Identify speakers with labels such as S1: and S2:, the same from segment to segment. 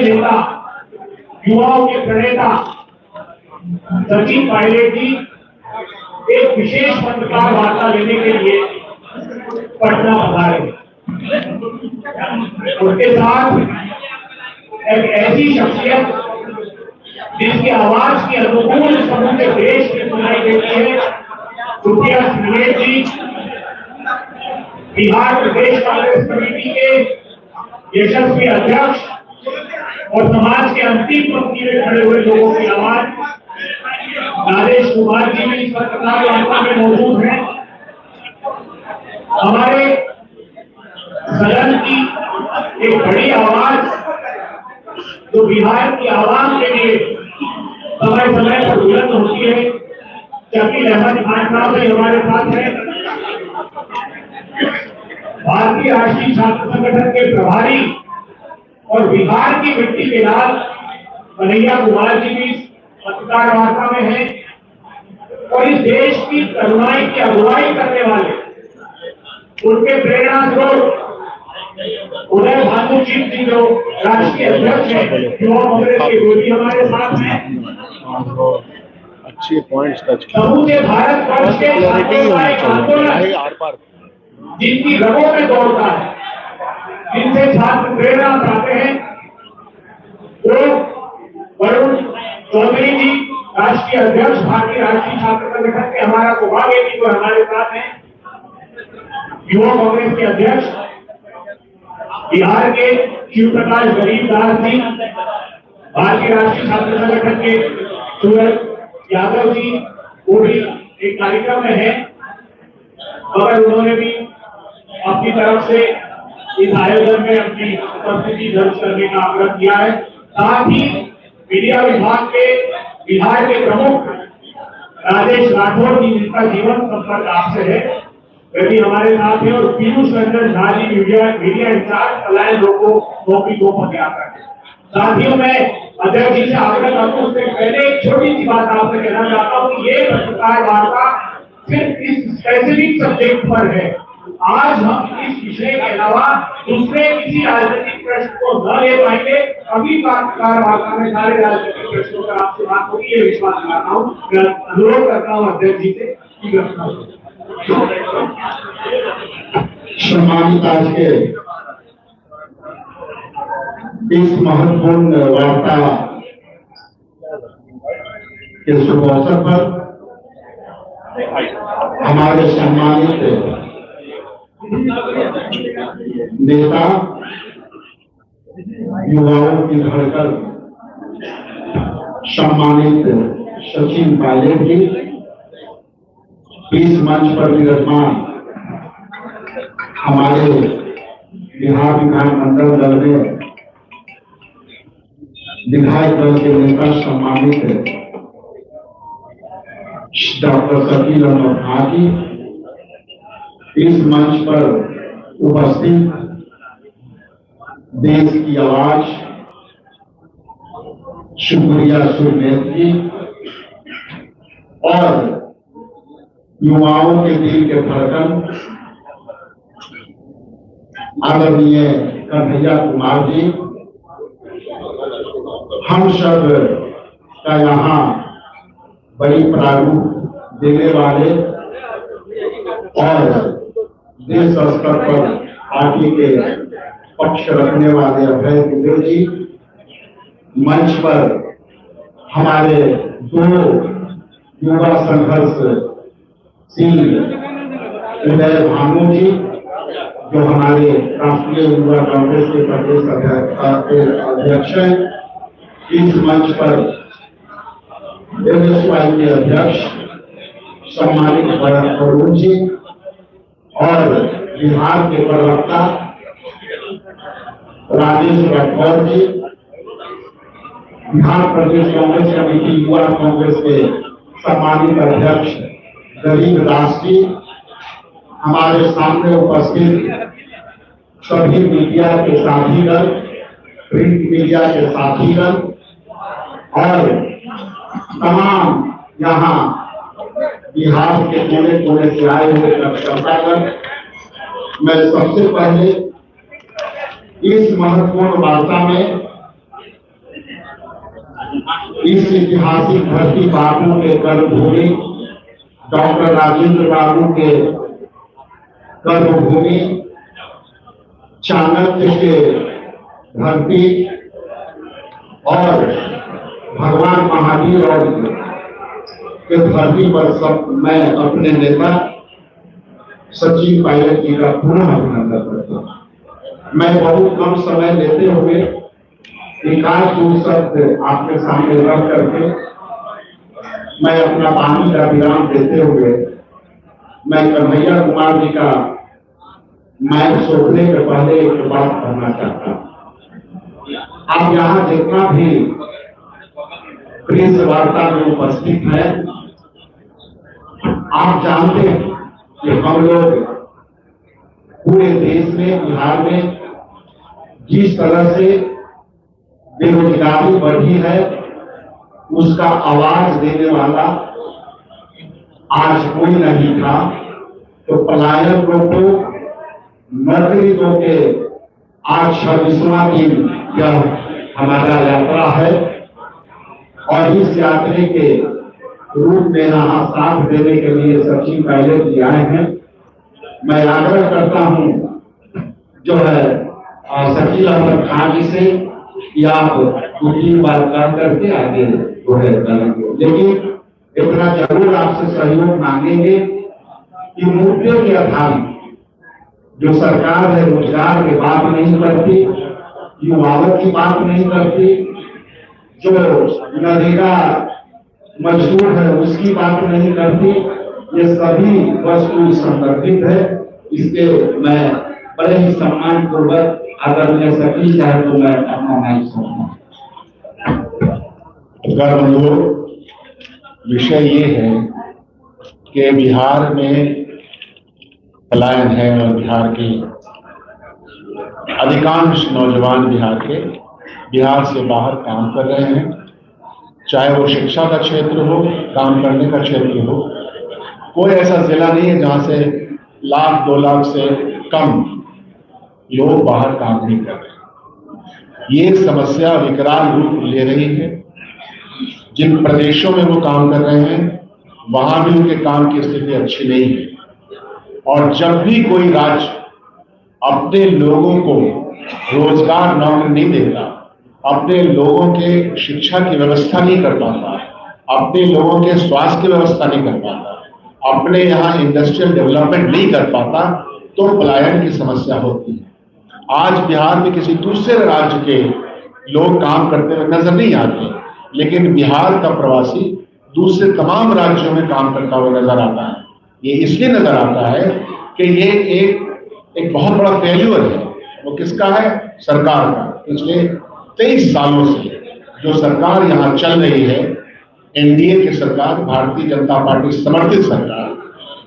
S1: नेता, युवाओं के प्रणेता सचिन पायलट जी एक विशेष पत्रकार वार्ता लेने के लिए पटना पधारे। उसके साथ एक ऐसी शख्सियत जिसकी आवाज की अनुकूल समूचे देश में सुनाई देती है, सुप्रिया सुले जी, बिहार प्रदेश कांग्रेस कमेटी के यशस्वी अध्यक्ष और समाज के अंतिम पंक्ति में खड़े हुए लोगों की आवाज, राजेश कुमार जी भी इस पत्रकार वार्ता में मौजूद हैं। हमारे सदन की एक बड़ी आवाज जो बिहार की आवाम के लिए समय समय पर बुलंद होती है, शकील अहमद खान साहब भी हमारे साथ हैं। भारतीय राष्ट्रीय छात्र संगठन के प्रभारी और बिहार की मिट्टी के लाल कन्हैया कुमार जी भी पत्रकार वार्ता में हैं और इस देश की करुणाई की अगुवाई करने वाले उनके प्रेरणा स्रोत उदय भानु जी जो राष्ट्रीय अध्यक्ष है युवा कांग्रेस के, वो भी हमारे साथ हैं।
S2: अच्छे पॉइंट्स टच
S1: समूचे भारत वर्ष के जिनकी रगों में दौड़ता है, जिनसे छात्र प्रेरणा पाते हैं, वो वरुण चौधरी जी राष्ट्रीय अध्यक्ष भारतीय राष्ट्रीय छात्र संगठन के, हमारा सौभाग्य जी जो हमारे साथ हैं, युवा कांग्रेस के अध्यक्ष बिहार के शिव प्रकाश गरीबदास जी, भारतीय राष्ट्रीय छात्र संगठन के सूरज यादव जी, वो भी एक कार्यक्रम में है, मगर उन्होंने भी अपनी तरफ से इस आयोजन में अपनी उपस्थिति दर्ज करने का आग्रह किया है। साथ ही मीडिया विभाग के बिहार के प्रमुख राजेश राठौर जी, जिनका जीवन संपर्क आपसे है, वे भी हमारे साथ हैं, और पीयूष रंजन झा जी मीडिया इंचार्ज पलायन लोगों नौकरी को पदयात्रा। साथियों, मैं अध्यक्ष जी से आग्रह करता हूँ, उससे पहले एक छोटी सी बात आपसे कहना चाहता हूँ कि ये पत्रकार वार्ता सिर्फ इस स्पेसिफिक सब्जेक्ट पर है। आज हम इस विषय के अलावा दूसरे किसी राजनीतिक प्रश्न को न ले पाएंगे। अभी पत्रकार वार्ता में सारे राजनीतिक प्रश्नों पर आपसे बात होगी, ये विश्वास दिलाता हूँ। मैं अनुरोध करता हूँ अध्यक्ष जी से कि
S3: सम्मानित आज के इस महत्वपूर्ण वार्ता के शुभ अवसर पर हमारे सम्मानित नेता, युवाओं की धड़कन सम्मानित सचिन पायलट जी, इस मंच पर विराजमान हमारे बिहार विधानमंडल दल में विधायक दल के नेता सम्मानित डॉक्टर शकील अहमद खान जी, इस मंच पर उपस्थित देश की आवाज सुप्रिया सुले जी और युवाओं के दिल के धड़कन आदरणीय कन्हैया कुमार जी, हम सब का यहाँ बड़ी प्रारूप देने वाले और देश स्तर पर पार्टी के पक्ष रखने वाले अभय दुबे जी, मंच पर हमारे दो युवा संघर्षशील उदय भानु जी, जो हमारे राष्ट्रीय युवा कांग्रेस के प्रदेश अध्यक्ष हैं, इस मंच पर एनएसवाई के अध्यक्ष सम्मानित वरुण जी और बिहार के प्रवक्ता राजेश राठौर जी, बिहार प्रदेश कांग्रेस कमेटी युवा कांग्रेस के सम्मानित अध्यक्ष गरीबदास जी, हमारे सामने उपस्थित सभी मीडिया के साथीगण, प्रिंट मीडिया के साथीगण और तमाम यहाँ बिहार के कोने कोने से आए हुए कार्यकर्तागण, मैं सबसे पहले इस महत्वपूर्ण वार्ता में इस ऐतिहासिक धरती बापू के कर्मभूमि, डॉक्टर राजेंद्र बाबू के कर्मभूमि, चाणक्य के धरती और भगवान महावीर और के धरती पर सब मैं अपने नेता सचिन पायलट जी का पुनः अभिनंदन करता हूं। मैं बहुत कम समय लेते हुए एकाध दो शब्द आपके सामने रख करके मैं अपना वाणी का विराम देते हुए मैं कन्हैया कुमार जी का मैच सौंपने के पहले एक बात कहना चाहता हूं। आप यहाँ जितना भी प्रेस वार्ता में उपस्थित है, आप जानते हैं कि हम लोग पूरे देश में, बिहार में जिस तरह से बेरोजगारी बढ़ी है, उसका आवाज देने वाला आज कोई नहीं था। तो पलायन रोको, नौकरी दो के आज 26वां दिन यह हमारा यात्रा है और इस यात्रा के रूप में यहाँ साथ देने के लिए सचिन पायलट जी आए हैं। मैं आग्रह करता हूँ जो है सचिन अहमद खान जी से कि आप 2-3 बार काम करके आगे जो है करेंगे, लेकिन इतना जरूर आपसे सहयोग मांगेंगे कि मुद्दे के आधार जो सरकार है रोजगार की बात नहीं करती, युवाओं की बात नहीं करती, जो नरेगा मजदूर है उसकी बात नहीं करती, ये सभी वस्तु संदर्भित है। इसके मैं बड़े ही सम्मान पूर्वक अगर मैं सकी चाहे तो मैं अपना नाम सुनूंगा।
S2: विषय ये है कि बिहार में पलायन है और बिहार के अधिकांश नौजवान बिहार से बाहर काम कर रहे हैं, चाहे वो शिक्षा का क्षेत्र हो, काम करने का क्षेत्र हो। कोई ऐसा जिला नहीं है जहां से 1-2 लाख से कम लोग बाहर काम नहीं कर रहे। ये समस्या विकराल रूप ले रही है। जिन प्रदेशों में वो काम कर रहे हैं वहां भी उनके काम की स्थिति अच्छी नहीं है। और जब भी कोई राज्य अपने लोगों को रोजगार नौकरी नहीं देता, अपने लोगों के शिक्षा की व्यवस्था नहीं कर पाता, अपने लोगों के स्वास्थ्य की व्यवस्था नहीं कर पाता, अपने यहाँ इंडस्ट्रियल डेवलपमेंट नहीं कर पाता, तो पलायन की समस्या होती है। आज बिहार में किसी दूसरे राज्य के लोग काम करते हुए नजर नहीं आते, लेकिन बिहार का प्रवासी दूसरे तमाम राज्यों में काम करता हुआ नजर आता है। ये इसलिए नजर आता है कि ये एक बहुत बड़ा फेल्यूर है। वो किसका है? सरकार का। पिछले 23 सालों से जो सरकार यहाँ चल रही है, एनडीए की सरकार, भारतीय जनता पार्टी समर्थित सरकार,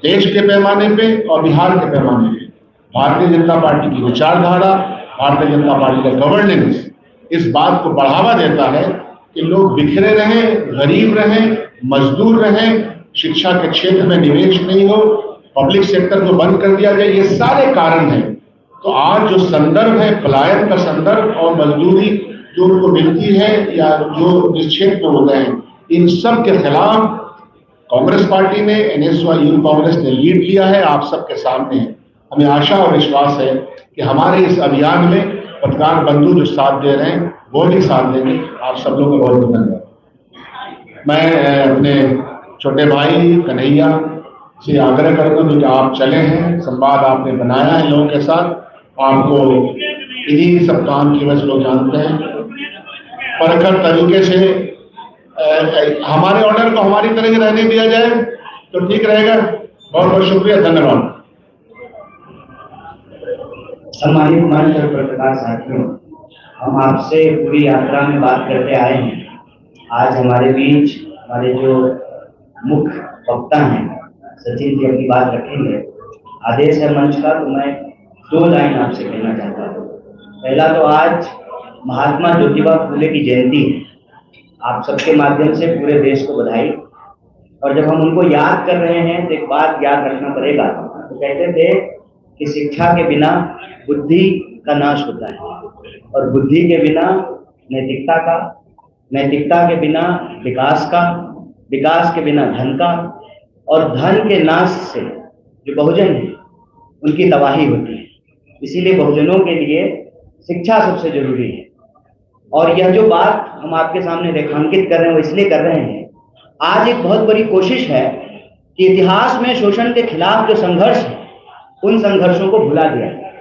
S2: देश के पैमाने पे और बिहार के पैमाने पे भारतीय जनता पार्टी की विचारधारा, भारतीय जनता पार्टी का गवर्नेंस इस बात को बढ़ावा देता है कि लोग बिखरे रहें, गरीब रहें, मजदूर रहें, शिक्षा के क्षेत्र में निवेश नहीं हो, पब्लिक सेक्टर को बंद कर दिया जाए। ये सारे कारण हैं। तो आज जो संदर्भ है पलायन का संदर्भ और मजदूरी जो उनको मिलती है या जो जिस क्षेत्र में हो गए हैं, इन सब के खिलाफ कांग्रेस पार्टी ने, एनएसवाई यूथ कांग्रेस ने लीड लिया है। आप सबके सामने है। हमें आशा और विश्वास है कि हमारे इस अभियान में पत्रकार बंधु जो साथ दे रहे हैं वो भी साथ देंगे। आप सब लोगों का बहुत धन्यवाद। मैं अपने छोटे भाई कन्हैया से आग्रह करता हूँ कि आप चले हैं, संवाद आपने बनाया है लोगों के साथ, आपको इन्हीं सब काम की वजह लोग जानते हैं। परखर तरीके से हमारे ऑर्डर को हमारी तरह से रहने दिया जाए तो ठीक रहेगा। बहुत बहुत शुक्रिया, धन्यवाद।
S4: सम्मानित मंच और पत्रकार साथियों, हम आपसे पूरी यात्रा में बात करते आए हैं। आज हमारे बीच हमारे जो मुख्य वक्ता हैं सचिन जी अपनी बात रखेंगे। आदेश है मंच का, तो मैं 2 लाइन आपसे कहना चाहता हूँ। पहला तो आज महात्मा ज्योतिबा फूले की जयंती है। आप सबके माध्यम से पूरे देश को बधाई। और जब हम उनको याद कर रहे हैं तो एक बात याद रखना पड़ेगा। तो कहते थे कि शिक्षा के बिना बुद्धि का नाश होता है और बुद्धि के बिना नैतिकता का, नैतिकता के बिना विकास का, विकास के बिना धन का, और धन के नाश से जो बहुजन है उनकी तबाही होती है। इसीलिए बहुजनों के लिए शिक्षा सबसे जरूरी है। और यह जो बात हम आपके सामने रेखांकित कर रहे हैं वो इसलिए कर रहे हैं, आज एक बहुत बड़ी कोशिश है कि इतिहास में शोषण के खिलाफ जो संघर्ष है उन संघर्षों को भुला दिया जाए,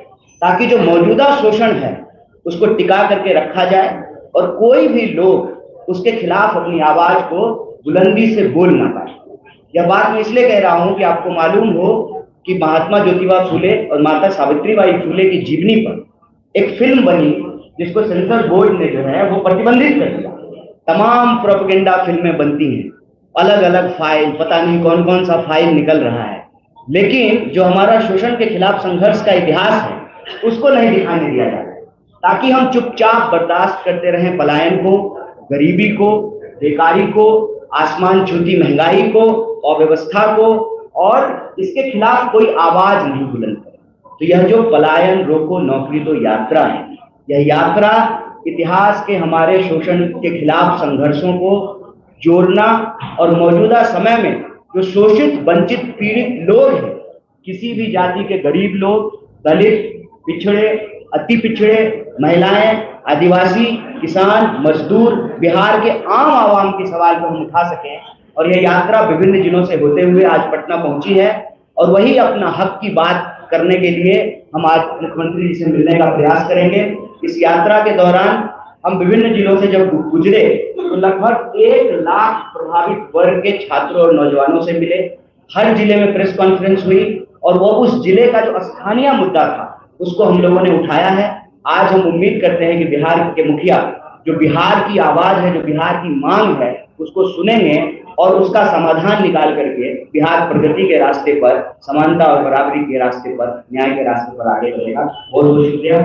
S4: ताकि जो मौजूदा शोषण है उसको टिका करके रखा जाए और कोई भी लोग उसके खिलाफ अपनी आवाज को बुलंदी से बोल ना पाए। यह बात मैं इसलिए कह रहा हूं कि आपको मालूम हो कि महात्मा ज्योतिबा फूले और माता सावित्रीबाई फूले की जीवनी पर एक फिल्म बनी जिसको सेंसर बोर्ड ने जो है वो प्रतिबंधित कर दिया। तमाम प्रोपेगेंडा फिल्में बनती हैं, अलग अलग फाइल, पता नहीं कौन कौन सा फाइल निकल रहा है, लेकिन जो हमारा शोषण के खिलाफ संघर्ष का इतिहास है उसको नहीं दिखाने दिया जाता, ताकि हम चुपचाप बर्दाश्त करते रहें पलायन को, गरीबी को, बेकारी को, आसमान छूती महंगाई को, अव्यवस्था को, और इसके खिलाफ कोई आवाज नहीं बुलंद करे। तो यह जो पलायन रोको नौकरी दो यात्रा है, यह यात्रा इतिहास के हमारे शोषण के खिलाफ संघर्षों को जोड़ना और मौजूदा समय में जो शोषित, वंचित, पीड़ित लोग हैं, किसी भी जाति के गरीब लोग, दलित, पिछड़े, अति पिछड़े, महिलाएं, आदिवासी, किसान, मजदूर, बिहार के आम आवाम के सवाल को हम उठा सकें। और यह यात्रा विभिन्न जिलों से होते हुए आज पटना पहुंची है और वही अपना हक की बात करने के लिए हम आज मुख्यमंत्री जी से मिलने का प्रयास करेंगे। इस यात्रा के दौरान हम विभिन्न जिलों से जब गुजरे तो लगभग 1 लाख प्रभावित वर्ग के छात्रों और नौजवानों से मिले। हर जिले में प्रेस कॉन्फ्रेंस हुई और वो उस जिले का जो स्थानीय मुद्दा था उसको हम लोगों ने उठाया है। आज हम उम्मीद करते हैं कि बिहार के मुखिया जो बिहार की आवाज है, जो बिहार की मांग है, उसको सुनेंगे और उसका समाधान निकाल करके बिहार प्रगति के रास्ते पर, समानता और बराबरी के रास्ते पर, न्याय के रास्ते पर आगे बढ़ेगा। बहुत बहुत शुक्रिया।